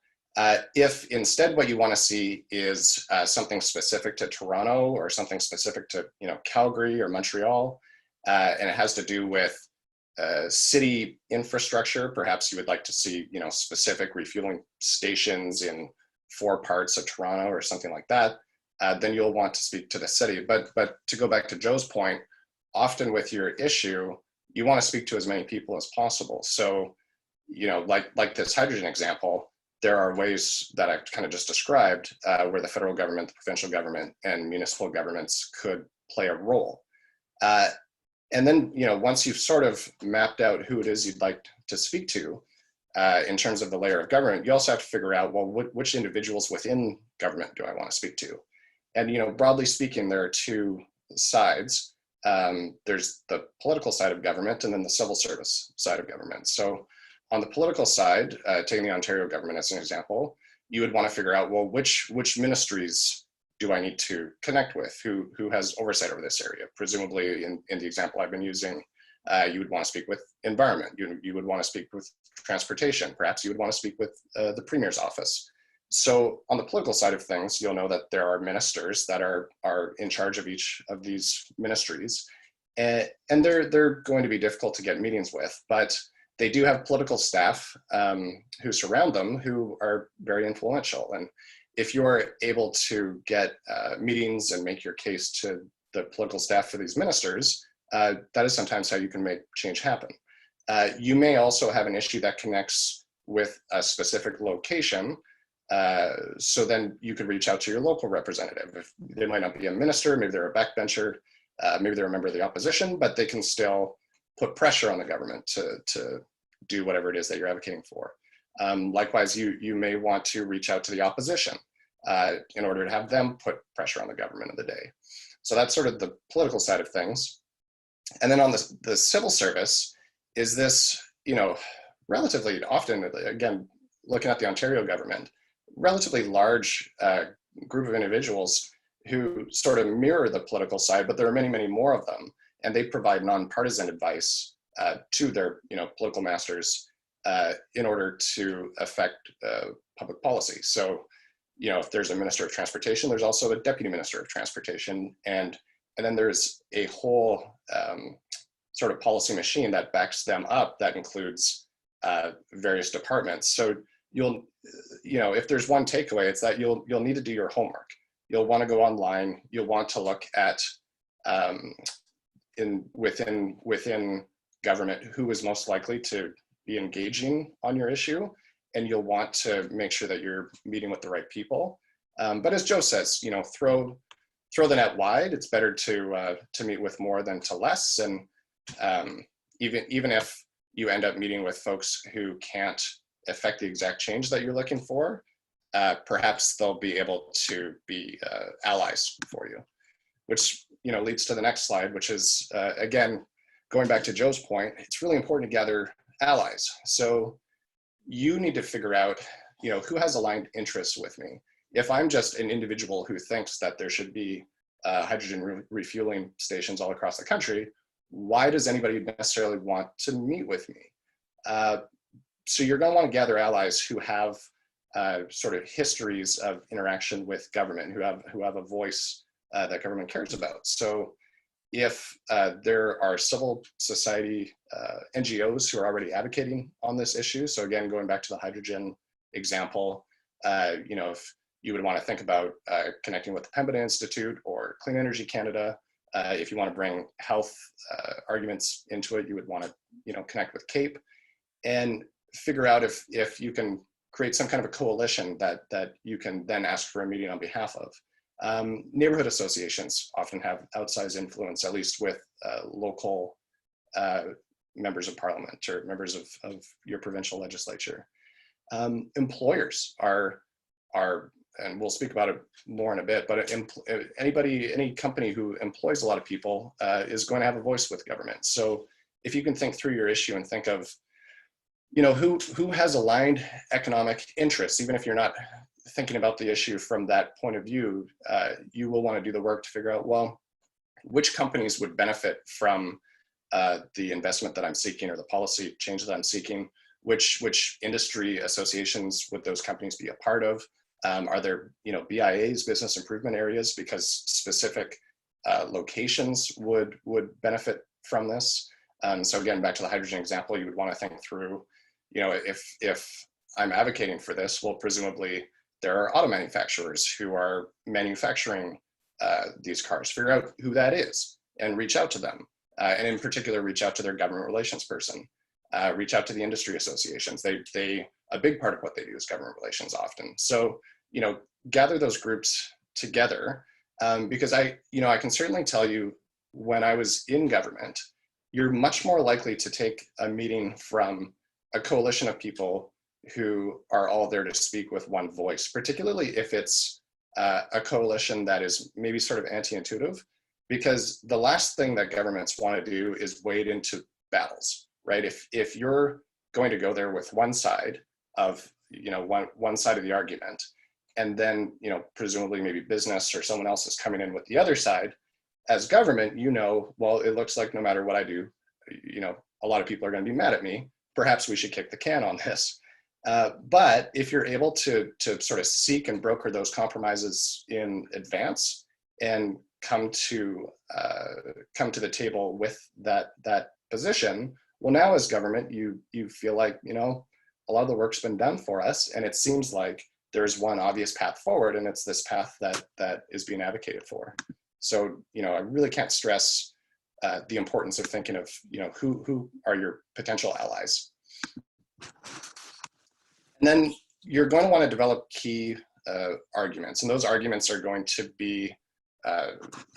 If instead what you want to see is something specific to Toronto or something specific to, you know, Calgary or Montreal, and it has to do with city infrastructure, perhaps you would like to see, you know, specific refueling stations in 4 parts of Toronto or something like that, then you'll want to speak to the city. But to go back to Joe's point, often with your issue, you want to speak to as many people as possible. So, you know, like this hydrogen example, there are ways that I've kind of just described where the federal government, the provincial government, and municipal governments could play a role. And then, you know, once you've sort of mapped out who it is you'd like to speak to in terms of the layer of government, you also have to figure out, well, which individuals within government do I want to speak to? And, you know, broadly speaking, there are 2 sides. There's the political side of government and then the civil service side of government. So on the political side, taking the Ontario government as an example, you would want to figure out, well, which ministries do I need to connect with? Who has oversight over this area? Presumably, in the example I've been using, you would want to speak with environment. You would want to speak with transportation. Perhaps you would want to speak with the Premier's office. So on the political side of things, you'll know that there are ministers that are in charge of each of these ministries, and they're going to be difficult to get meetings with, but they do have political staff who surround them who are very influential. And if you're able to get meetings and make your case to the political staff for these ministers, that is sometimes how you can make change happen. You may also have an issue that connects with a specific location. So then you could reach out to your local representative. If they might not be a minister, maybe they're a backbencher, maybe they're a member of the opposition, but they can still put pressure on the government to do whatever it is that you're advocating for. Likewise, you may want to reach out to the opposition in order to have them put pressure on the government of the day. So that's sort of the political side of things. And then on the civil service, is this, you know, relatively often, again, looking at the Ontario government, relatively large group of individuals who sort of mirror the political side, but there are many, many more of them, and they provide nonpartisan advice to their, you know, political masters in order to affect public policy. So, you know, if there's a minister of transportation, there's also a deputy minister of transportation, and then there's a whole sort of policy machine that backs them up that includes various departments. So you'll, you know, if there's one takeaway, it's that you'll need to do your homework. You'll want to go online. You'll want to look at within government who is most likely to be engaging on your issue, and you'll want to make sure that you're meeting with the right people. But as Joe says, you know, throw the net wide. It's better to meet with more than to less, and even if you end up meeting with folks who can't affect the exact change that you're looking for, perhaps they'll be able to be allies for you, which, you know, leads to the next slide, which is again going back to Joe's point, it's really important to gather allies. So you need to figure out, who has aligned interests with me. If I'm just an individual who thinks that there should be hydrogen refueling stations all across the country, why does anybody necessarily want to meet with me? So you're going to want to gather allies who have sort of histories of interaction with government, who have a voice that government cares about. So if there are civil society NGOs who are already advocating on this issue, so again, going back to the hydrogen example, if you would want to think about connecting with the Pembina Institute or Clean Energy Canada. If you want to bring health arguments into it, you would want to, connect with CAPE and figure out if you can create some kind of a coalition that you can then ask for a meeting on behalf of. Neighborhood associations often have outsized influence, at least with local members of parliament or members of your provincial legislature. Employers are, and we'll speak about it more in a bit, but any company who employs a lot of people is going to have a voice with government. So if you can think through your issue and think of, who has aligned economic interests, even if you're not thinking about the issue from that point of view, you will want to do the work to figure out, well, which companies would benefit from the investment that I'm seeking or the policy change that I'm seeking, which industry associations would those companies be a part of? Are there, BIAs, business improvement areas, because specific locations would benefit from this? So again, back to the hydrogen example, you would want to think through, if I'm advocating for this, well, presumably there are auto manufacturers who are manufacturing these cars. Figure out who that is and reach out to them. And in particular, reach out to their government relations person. Reach out to the industry associations. A big part of what they do is government relations often. So, gather those groups together, because I can certainly tell you, when I was in government, you're much more likely to take a meeting from a coalition of people who are all there to speak with one voice, particularly if it's a coalition that is maybe sort of anti-intuitive, because the last thing that governments want to do is wade into battles, right? If you're going to go there with one side of, one side of the argument, and then, presumably maybe business or someone else is coming in with the other side, as government, well, it looks like no matter what I do, a lot of people are going to be mad at me. Perhaps we should kick the can on this. But if you're able to sort of seek and broker those compromises in advance and come to the table with that position, well, now as government, you feel like, a lot of the work's been done for us, and it seems like there's one obvious path forward, and it's this path that is being advocated for. So, I really can't stress the importance of thinking of, who are your potential allies. And then you're going to want to develop key arguments, and those arguments are going to be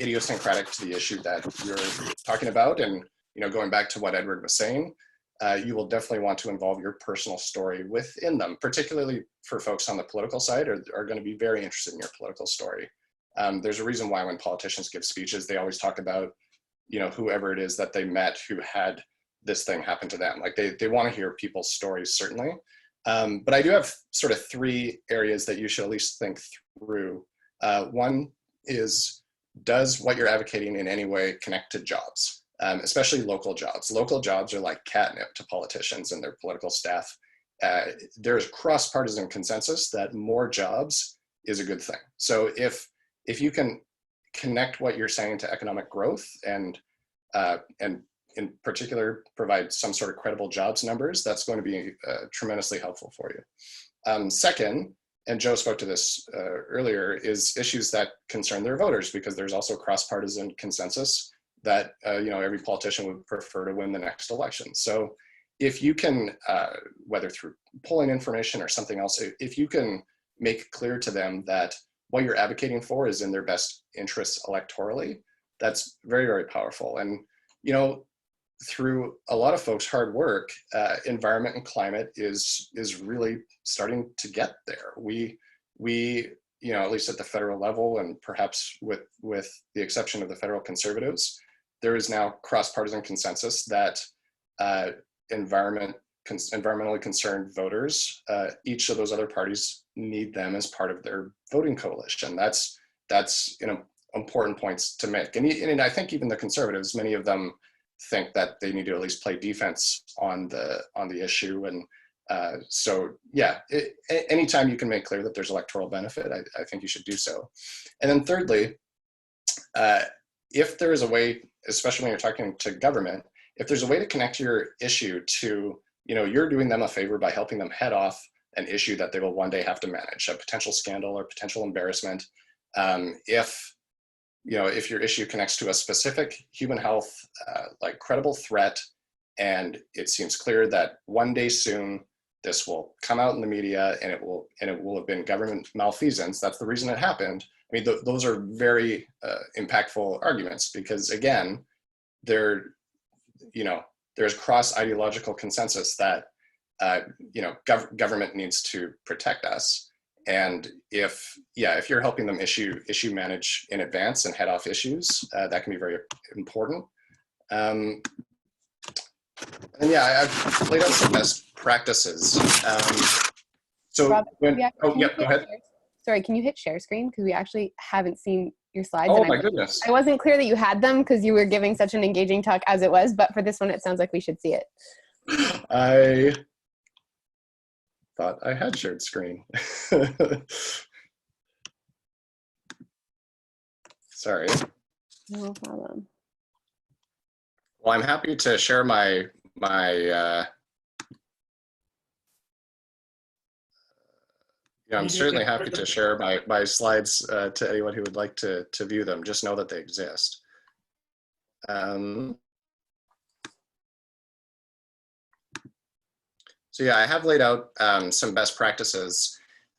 idiosyncratic to the issue that you're talking about. And, going back to what Edward was saying, you will definitely want to involve your personal story within them, particularly for folks on the political side are going to be very interested in your political story. There's a reason why when politicians give speeches, they always talk about, whoever it is that they met who had this thing happen to them. Like they want to hear people's stories, certainly. But I do have sort of three areas that you should at least think through. One is, does what you're advocating in any way connect to jobs? Especially local jobs. Local jobs are like catnip to politicians and their political staff. There's cross-partisan consensus that more jobs is a good thing. So if you can connect what you're saying to economic growth and in particular provide some sort of credible jobs numbers, that's going to be tremendously helpful for you. Second, and Joe spoke to this earlier, is issues that concern their voters, because there's also cross-partisan consensus that every politician would prefer to win the next election. So if you can, whether through polling information or something else, if you can make clear to them that what you're advocating for is in their best interests electorally, that's very, very powerful. And, through a lot of folks' hard work, environment and climate is really starting to get there. We at least at the federal level, and perhaps with the exception of the federal conservatives, there is now cross-partisan consensus that environmentally concerned voters, each of those other parties need them as part of their voting coalition. That's important points to make. And I think even the conservatives, many of them think that they need to at least play defense on the issue. And so, yeah, anytime you can make clear that there's electoral benefit, I think you should do so. And then thirdly, if there is a way, especially when you're talking to government, if there's a way to connect your issue to, you're doing them a favor by helping them head off an issue that they will one day have to manage, a potential scandal or potential embarrassment. If your issue connects to a specific human health, like credible threat, and it seems clear that one day soon this will come out in the media and it will have been government malfeasance, that's the reason it happened. I mean, those are very impactful arguments, because again, there's cross-ideological consensus that government needs to protect us. And if you're helping them issue manage in advance and head off issues, that can be very important. And yeah, I've laid out some best practices. Rob, go ahead. Sorry, can you hit share screen? Because we actually haven't seen your slides. Oh, and my goodness. I wasn't clear that you had them because you were giving such an engaging talk as it was, but for this one, it sounds like we should see it. I thought I had shared screen. Sorry. No problem. Well, I'm happy to share I'm certainly happy to share my slides to anyone who would like to view them. Just know that they exist. So yeah, I have laid out some best practices.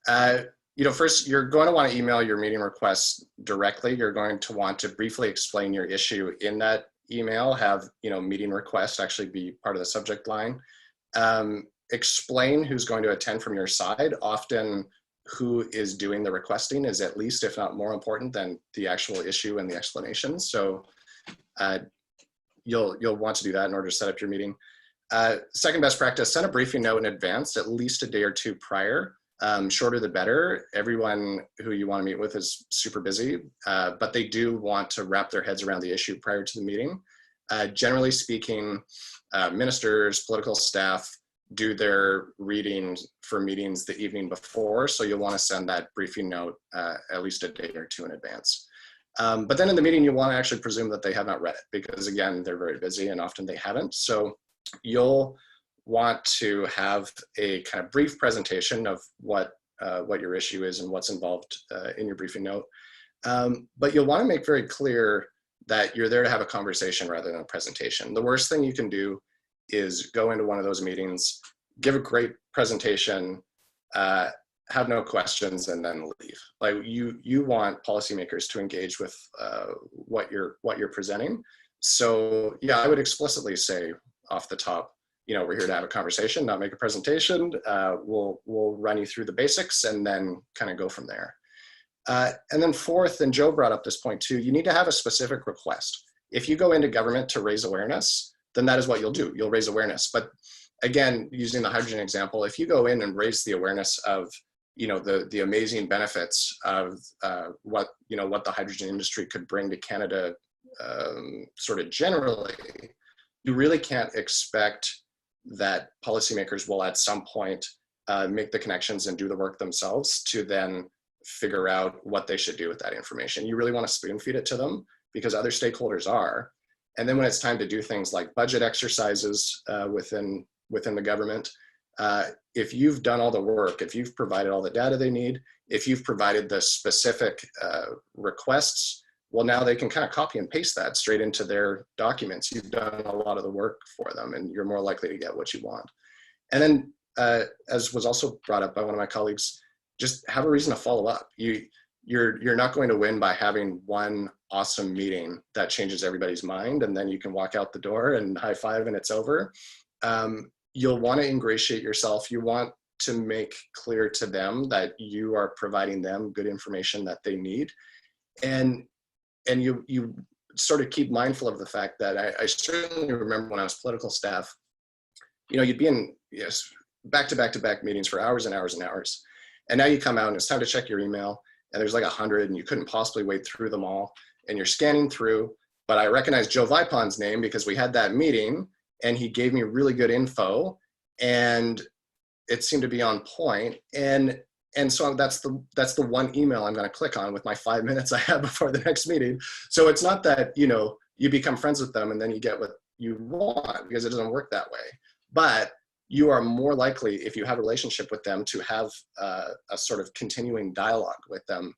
First, you're going to want to email your meeting request directly. You're going to want to briefly explain your issue in that email, have meeting request actually be part of the subject line. Explain who's going to attend from your side. Often who is doing the requesting is at least, if not more important than the actual issue and the explanation. So you'll want to do that in order to set up your meeting. Second best practice, send a briefing note in advance, at least a day or two prior. Shorter the better. Everyone who you want to meet with is super busy, but they do want to wrap their heads around the issue prior to the meeting. Generally speaking, ministers, political staff do their readings for meetings the evening before, so you'll want to send that briefing note at least a day or two in advance. But then in the meeting, you want to actually presume that they have not read it, because again, they're very busy and often they haven't. So you'll want to have a kind of brief presentation of what your issue is and what's involved in your briefing note. But you'll want to make very clear that you're there to have a conversation rather than a presentation. The worst thing you can do is go into one of those meetings, give a great presentation, have no questions, and then leave. Like you want policymakers to engage with what you're presenting. So yeah, I would explicitly say off the top, we're here to have a conversation, not make a presentation. We'll run you through the basics and then kind of go from there. And then fourth, and Joe brought up this point too, you need to have a specific request. If you go into government to raise awareness, then that is what you'll do. You'll raise awareness. But again, using the hydrogen example, if you go in and raise the awareness of the amazing benefits of what the hydrogen industry could bring to Canada, sort of generally, you really can't expect that policymakers will at some point make the connections and do the work themselves to then figure out what they should do with that information. You really want to spoon feed it to them, because other stakeholders are. And then when it's time to do things like budget exercises within the government, if you've done all the work, if you've provided all the data they need, if you've provided the specific requests, well, now they can kind of copy and paste that straight into their documents. You've done a lot of the work for them, and you're more likely to get what you want. And then, as was also brought up by one of my colleagues, just have a reason to follow up. You're not going to win by having one awesome meeting that changes everybody's mind, and then you can walk out the door and high five and it's over. You'll want to ingratiate yourself. You want to make clear to them that you are providing them good information that they need. And you sort of keep mindful of the fact that I certainly remember when I was political staff, you know, you'd be in, yes, back to back to back meetings for hours and hours and hours. And now you come out and it's time to check your email and there's like 100 and you couldn't possibly wade through them all and you're scanning through. But I recognize Joe Vipon's name because we had that meeting and he gave me really good info and it seemed to be on point. And so that's the one email I'm going to click on with my 5 minutes I have before the next meeting. So it's not that, you know, you become friends with them and then you get what you want, because it doesn't work that way. But you are more likely, if you have a relationship with them, to have a sort of continuing dialogue with them.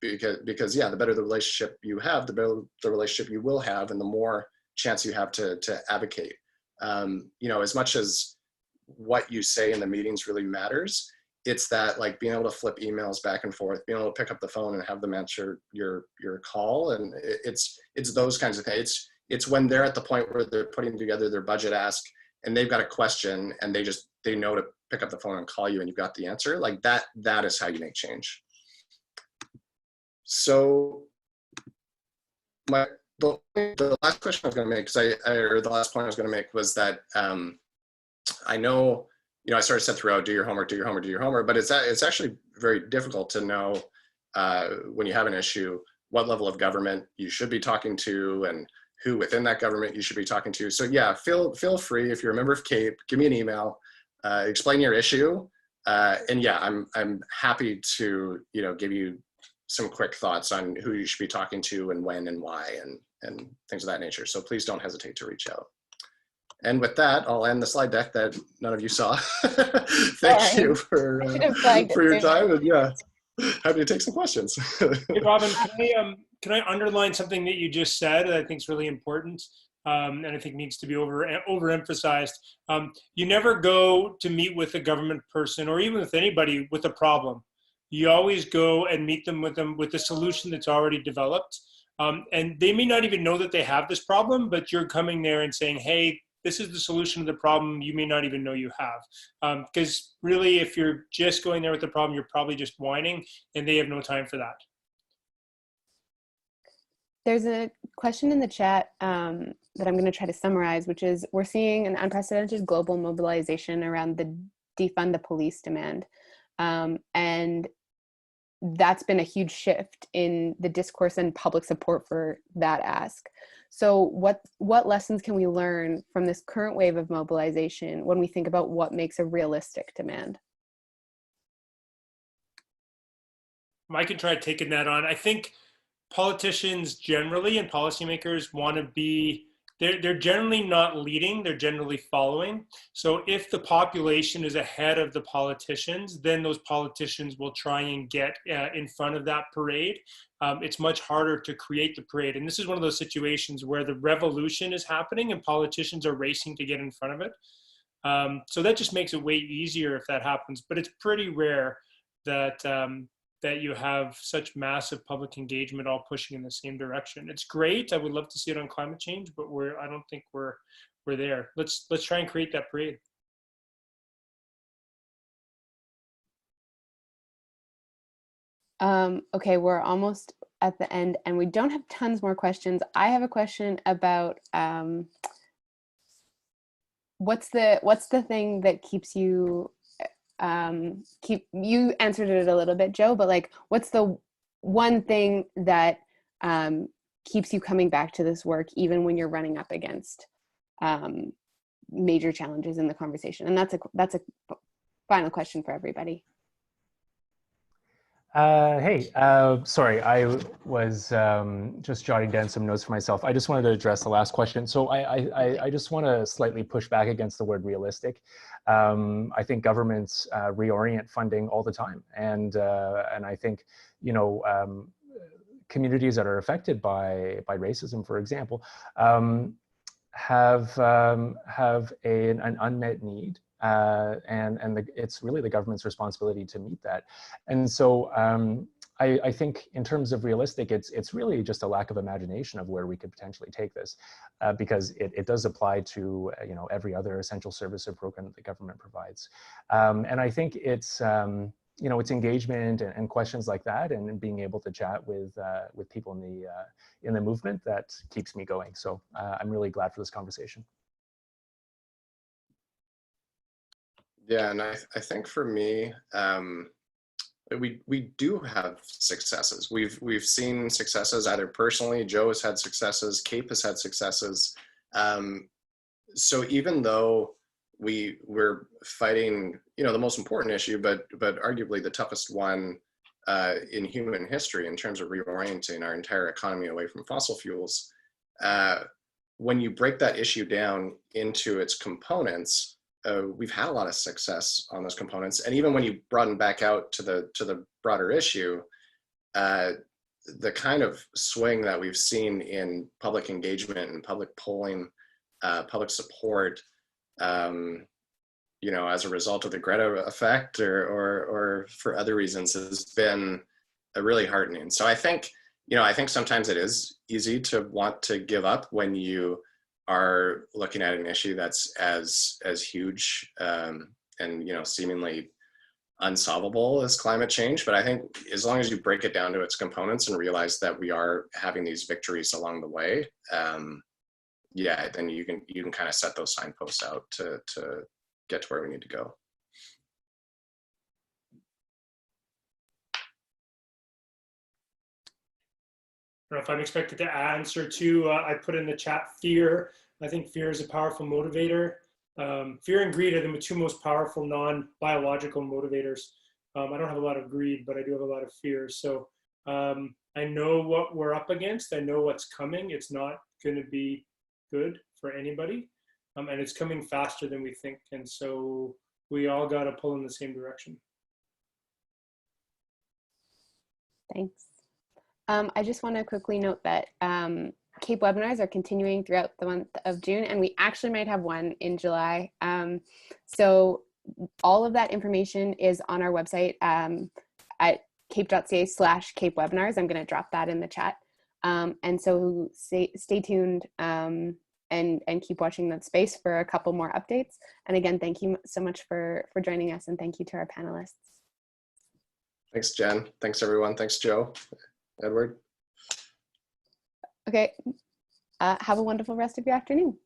Because yeah, the better the relationship you have, the better the relationship you will have, and the more chance you have to advocate. You know, as much as what you say in the meetings really matters, it's that, like, being able to flip emails back and forth, being able to pick up the phone and have them answer your call. And it's those kinds of things. It's when they're at the point where they're putting together their budget ask and they've got a question and they know to pick up the phone and call you and you've got the answer. Like that is how you make change. So the last question I was going to make, or the last point I was going to make was that I know, you know, I sort of said throughout, do your homework, do your homework, do your homework, but it's actually very difficult to know when you have an issue, what level of government you should be talking to and who within that government you should be talking to. So yeah, feel free, if you're a member of CAPE, give me an email, explain your issue. And yeah, I'm happy to, you know, give you some quick thoughts on who you should be talking to and when and why and things of that nature. So please don't hesitate to reach out. And with that, I'll end the slide deck that none of you saw. Thank you for your time. And yeah, happy to take some questions. Hey, Robin, can I underline something that you just said that I think is really important and I think needs to be overemphasized? You never go to meet with a government person or even with anybody with a problem. You always go and meet them with a solution that's already developed. And they may not even know that they have this problem, but you're coming there and saying, hey, this is the solution to the problem you may not even know you have. Because really, if you're just going there with the problem, you're probably just whining, and they have no time for that. There's a question in the chat that I'm going to try to summarize, which is, we're seeing an unprecedented global mobilization around the defund the police demand. And that's been a huge shift in the discourse and public support for that ask. So what lessons can we learn from this current wave of mobilization when we think about what makes a realistic demand? I can try taking that on. I think politicians generally and policymakers want to be, they're generally not leading, they're generally following. So if the population is ahead of the politicians, then those politicians will try and get in front of that parade. It's much harder to create the parade. And this is one of those situations where the revolution is happening and politicians are racing to get in front of it. So that just makes it way easier if that happens. But it's pretty rare that that you have such massive public engagement all pushing in the same direction. It's great. I would love to see it on climate change, but I don't think we're there. Let's try and create that parade. Okay, we're almost at the end and we don't have tons more questions. I have a question about what's the thing that keeps you you answered it a little bit, Joe, but like, what's the one thing that keeps you coming back to this work even when you're running up against major challenges in the conversation? And that's a final question for everybody. Hey, sorry, I was just jotting down some notes for myself. I just wanted to address the last question. So I just want to slightly push back against the word realistic. I think governments reorient funding all the time, and I think, you know, communities that are affected by racism, for example, have an unmet need. And it's really the government's responsibility to meet that. And so I think in terms of realistic, it's really just a lack of imagination of where we could potentially take this, because it does apply to, you know, every other essential service or program that the government provides. And I think it's, it's engagement and questions like that, and being able to chat with people in the movement that keeps me going. So I'm really glad for this conversation. Yeah, and I think for me, we do have successes. We've seen successes either personally. Joe has had successes. Cape has had successes. So even though we're fighting, the most important issue, but arguably the toughest one in human history in terms of reorienting our entire economy away from fossil fuels, when you break that issue down into its components, we've had a lot of success on those components. And even when you broaden back out to the broader issue, the kind of swing that we've seen in public engagement and public polling, public support, as a result of the Greta effect or for other reasons, has been really heartening. So I think sometimes it is easy to want to give up when you are looking at an issue that's as huge and seemingly unsolvable as climate change. But I think as long as you break it down to its components and realize that we are having these victories along the way, then you can kind of set those signposts out to get to where we need to go. I don't know if I'm expected to answer too. I put in the chat fear. I think fear is a powerful motivator. Fear and greed are the two most powerful non-biological motivators. I don't have a lot of greed, but I do have a lot of fear. So I know what we're up against. I know what's coming. It's not going to be good for anybody. And it's coming faster than we think. And so we all got to pull in the same direction. Thanks. I just want to quickly note that CAPE webinars are continuing throughout the month of June, and we actually might have one in July. So all of that information is on our website at cape.ca/CAPE webinars. I'm going to drop that in the chat. And so stay tuned and keep watching that space for a couple more updates. And again, thank you so much for joining us, and thank you to our panelists. Thanks, Jen. Thanks, everyone. Thanks, Joe. Edward. Okay. Have a wonderful rest of your afternoon.